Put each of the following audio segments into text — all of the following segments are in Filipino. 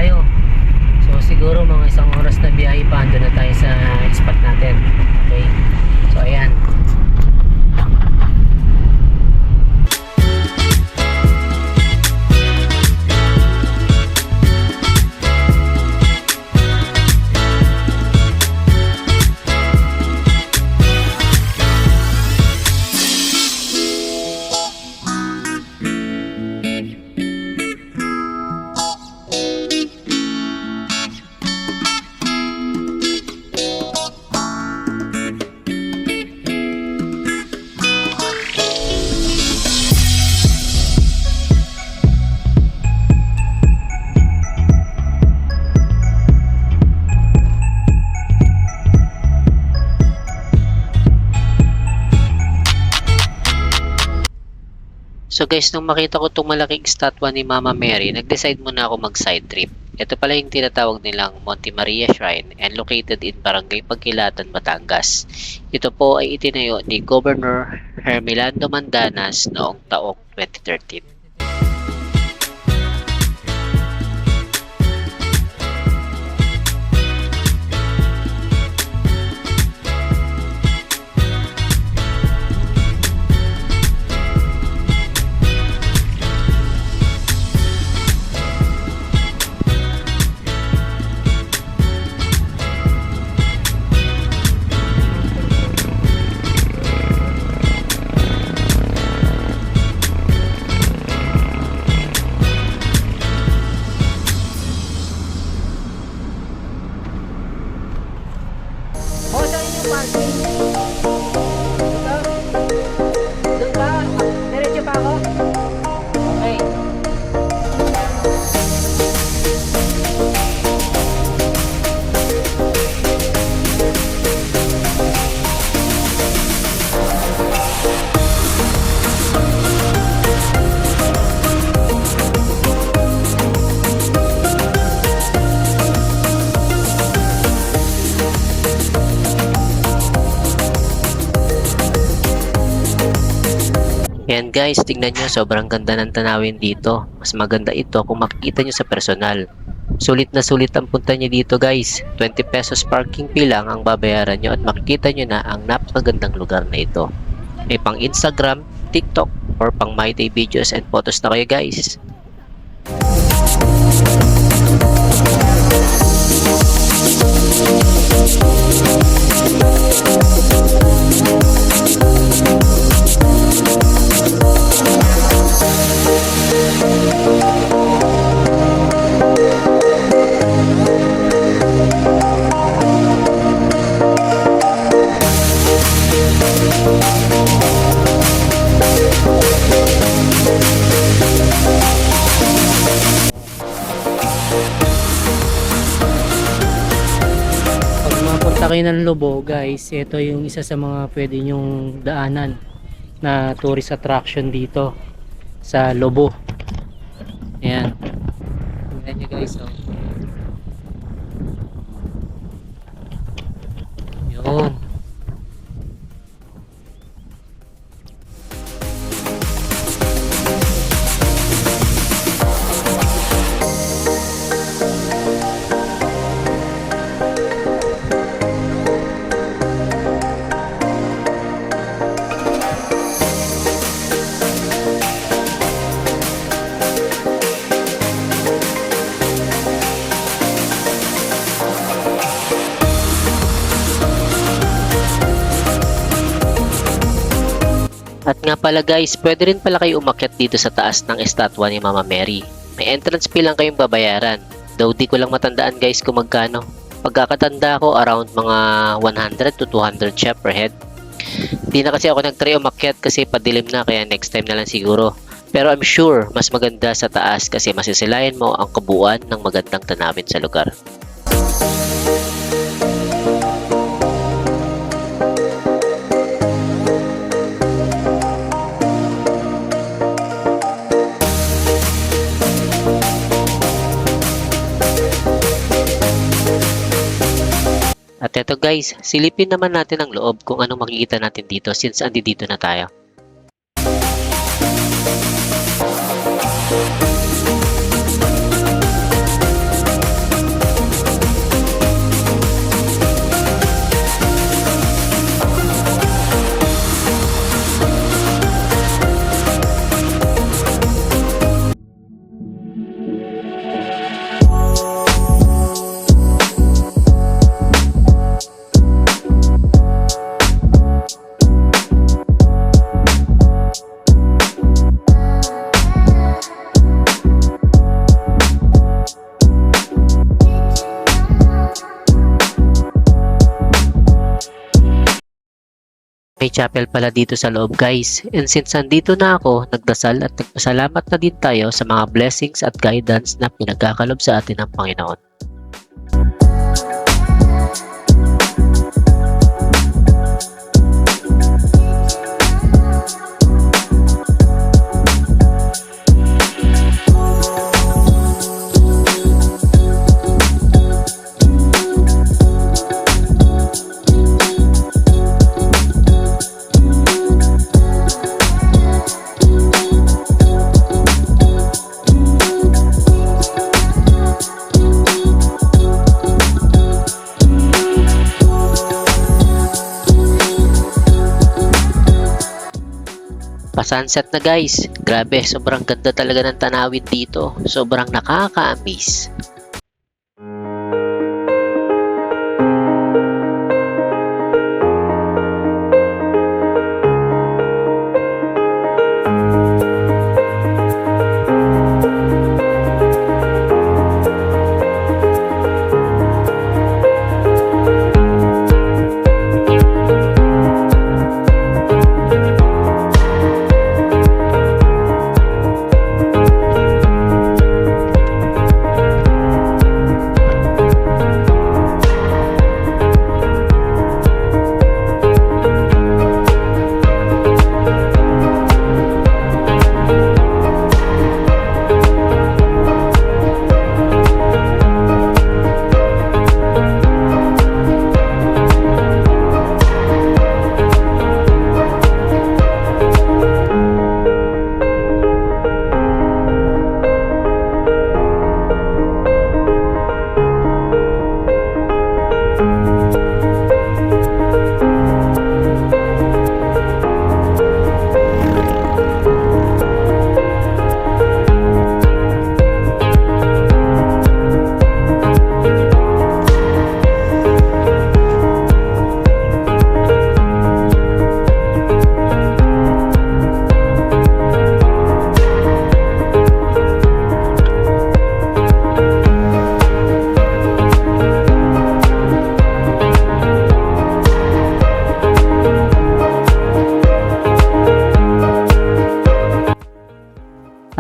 tayo. So siguro mga isang oras na biyahe pa, andun na tayo sa spot natin. Okay, so ayan. So guys, nung makita ko itong malaking statwa ni Mama Mary, nag-decide muna ako mag-side trip. Ito pala yung tinatawag nilang Monte Maria Shrine and located in Barangay Pagkilatan, Batangas. Ito po ay itinayo ni Governor Hermelando Mandanas noong taong 2013. Doon ba? Diretso pa ako? Okay. Ayan guys, tingnan nyo, sobrang ganda ng tanawin dito. Mas maganda ito kung makikita nyo sa personal. Sulit na sulit ang punta nyo dito guys. 20 pesos parking fee lang ang babayaran nyo at makikita nyo na ang napakagandang lugar na ito. May pang Instagram, TikTok, or pang My Day videos and photos na kayo guys. Kayo ng Lobo guys, ito yung isa sa mga pwede nyong daanan na tourist attraction dito sa Lobo. Ayan, tingnan nyo guys, oh. Yun. At nga pala guys, pwede rin pala kayo umakyat dito sa taas ng estatwa ni Mama Mary. May entrance fee lang kayong babayaran. Though di ko lang matandaan guys kung magkano. Pagkakatanda ko around mga 100 to 200 siya per head. Di na kasi ako nag-try umakyat kasi padilim na, kaya next time na lang siguro. Pero I'm sure mas maganda sa taas kasi masisilayan mo ang kabuuan ng magandang tanawin sa lugar. At eto guys, silipin naman natin ang loob kung ano makikita natin dito since andito na tayo. May chapel pala dito sa loob guys. And since nandito na ako, nagdasal at nagpasalamat na din tayo sa mga blessings at guidance na pinagkakalob sa atin ng Panginoon. Pa-sunset na guys. Grabe, sobrang ganda talaga ng tanawin dito. Sobrang nakaka-amaze.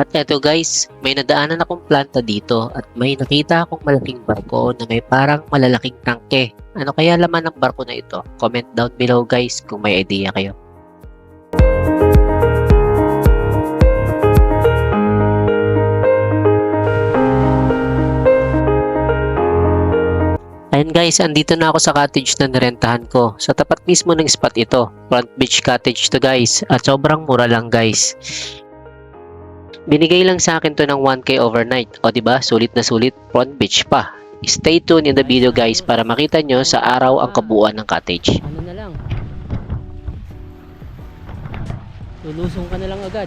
At eto guys, may nadaanan akong planta dito at may nakita akong malaking barko na may parang malalaking tangke. Ano kaya laman ng barko na ito? Comment down below guys kung may idea kayo. Ayun guys, andito na ako sa cottage na nirentahan ko. Sa tapat mismo ng spot ito. Front beach cottage to guys at sobrang mura lang guys. Binigay lang sa akin to ng 1K overnight. O diba, sulit na sulit, front beach pa. Stay tuned in the video guys para makita nyo sa araw ang kabuuan ng cottage. Ano na lang, lulusong ka na lang agad.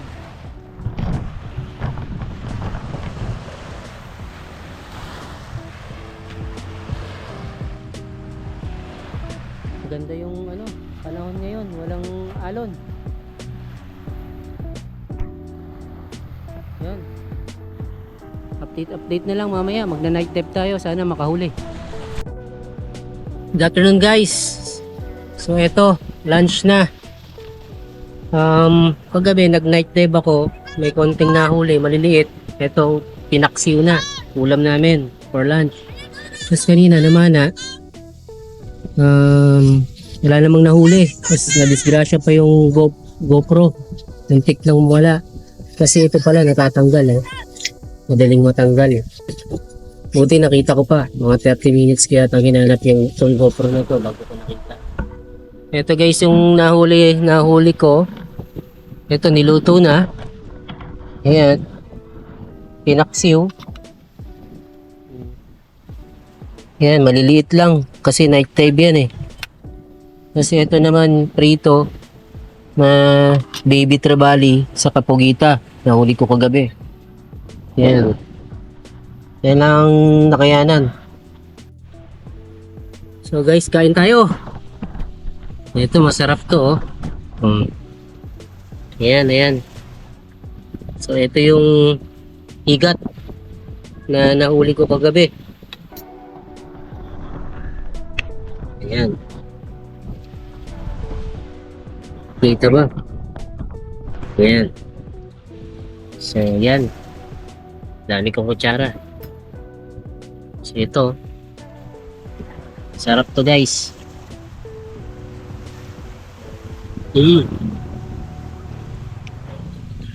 Maganda yung panahon ngayon, walang alon. Yan. Update na lang mamaya. Magna-night dive tayo. Sana makahuli. Good afternoon guys. So eto, lunch na. Kagabi nag-night dive ako. May konting nahuli, maliliit. Eto, pinaksiw na. Ulam namin for lunch. Tapos kanina naman wala namang nahuli. Tapos nadisgrasya pa yung GoPro. Nantik lang wala. Kasi ito pala natatanggal madaling matanggal buti nakita ko pa mga 30 minutes kaya hinanap yung GoPro na to bago ko nakita. Ito guys yung nahuli ko. Ito niluto na. Ayan, pinaksiw. Ayan, maliliit lang kasi night dive yan kasi ito naman prito na baby trevally sa kapugita. Nahuli ko kagabi. Yan. Yan ang nakayanan. So guys, kain tayo. Ito masarap to Ayan. So ito yung igat na nahuli ko kagabi. Ayan. Kita ba? Yan. So, yan. Dami kong kutsara. So, ito. Sarap to, guys.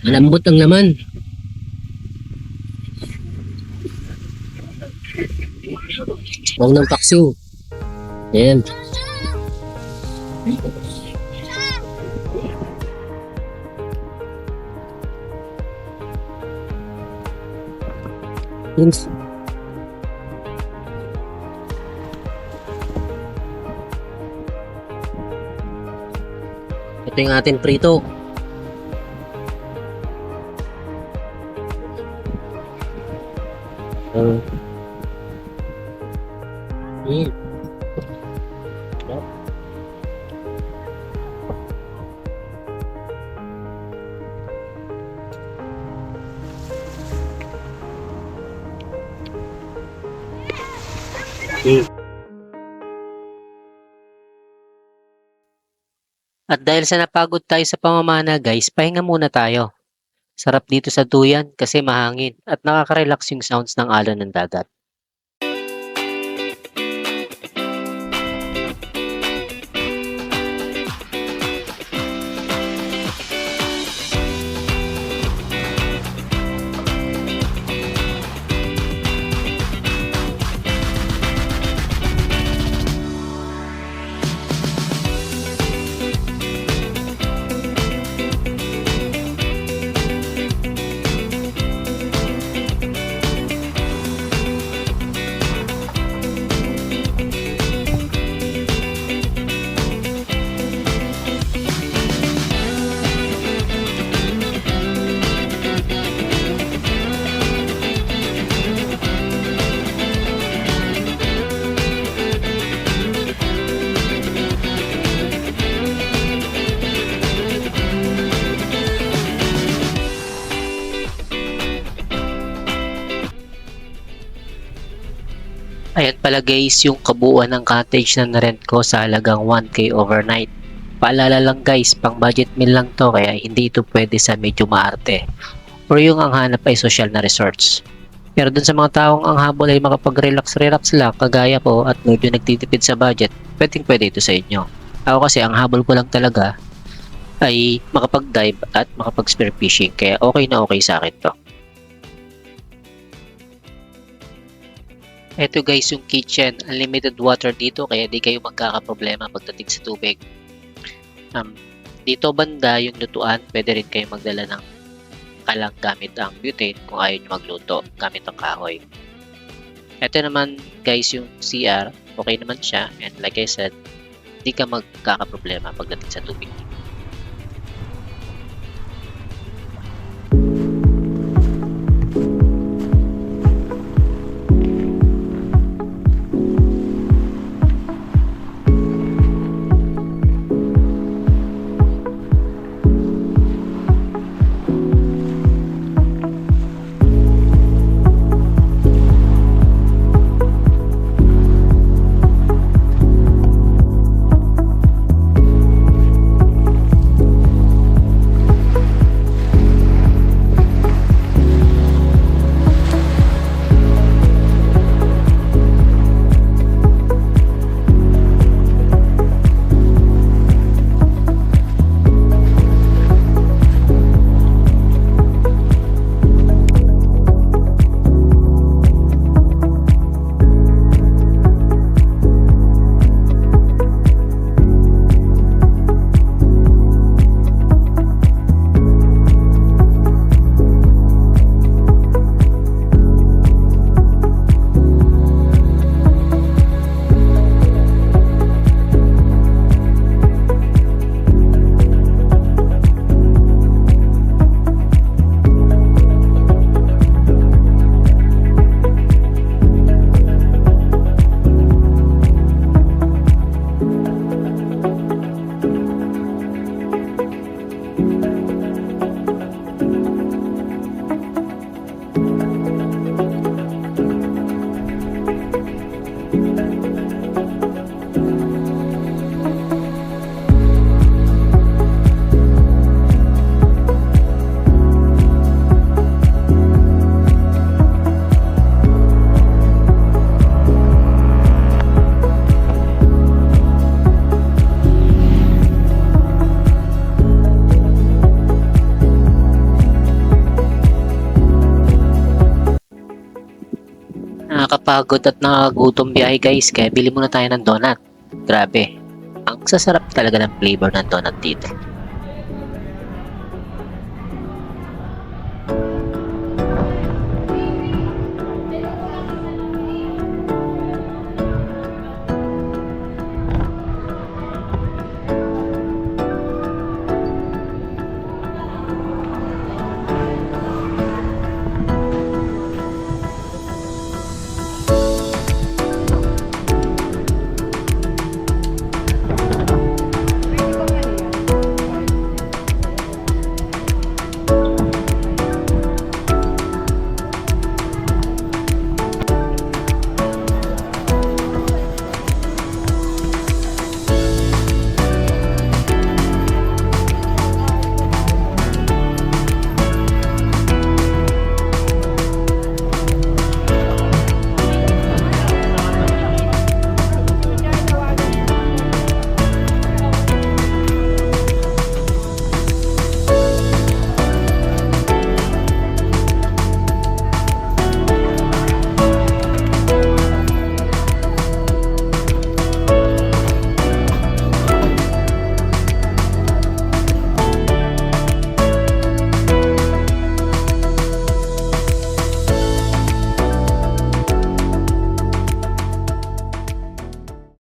Malambot ang laman. Huwag ng paksiw. Ayan. Yes. Ito yung ating prito. Mm. At dahil sa napagod tayo sa pamamana guys, pahinga muna tayo. Sarap dito sa duyan kasi mahangin at nakaka-relax yung sounds ng alon ng dagat. Ayan pala guys yung kabuuan ng cottage na na-rent ko sa halagang 1K overnight. Paalala lang guys, pang budget meal lang to kaya hindi ito pwede sa medyo maarte or yung ang hanap ay social na resorts. Pero dun sa mga taong ang habol ay makapag-relax lang kagaya ko at medyo nagtitipid sa budget, pwede ito sa inyo. Ako kasi ang habol ko lang talaga ay makapag-dive at makapag-spear fishing kaya okay na okay sa akin to. Ito guys yung kitchen, unlimited water dito kaya di kayo magkakaproblema pagdating sa tubig. Dito banda yung lutuan, pwede rin kayo magdala ng kalang gamit ang butane kung ayaw nyo magluto gamit ang kahoy. Ito naman guys yung CR, okay naman siya and like I said, di ka magkakaproblema pagdating sa tubig. nakakapagod at nakakagutom biyahe guys, kaya bili muna tayo ng donut. Grabe, ang sasarap talaga ng flavor ng donut dito.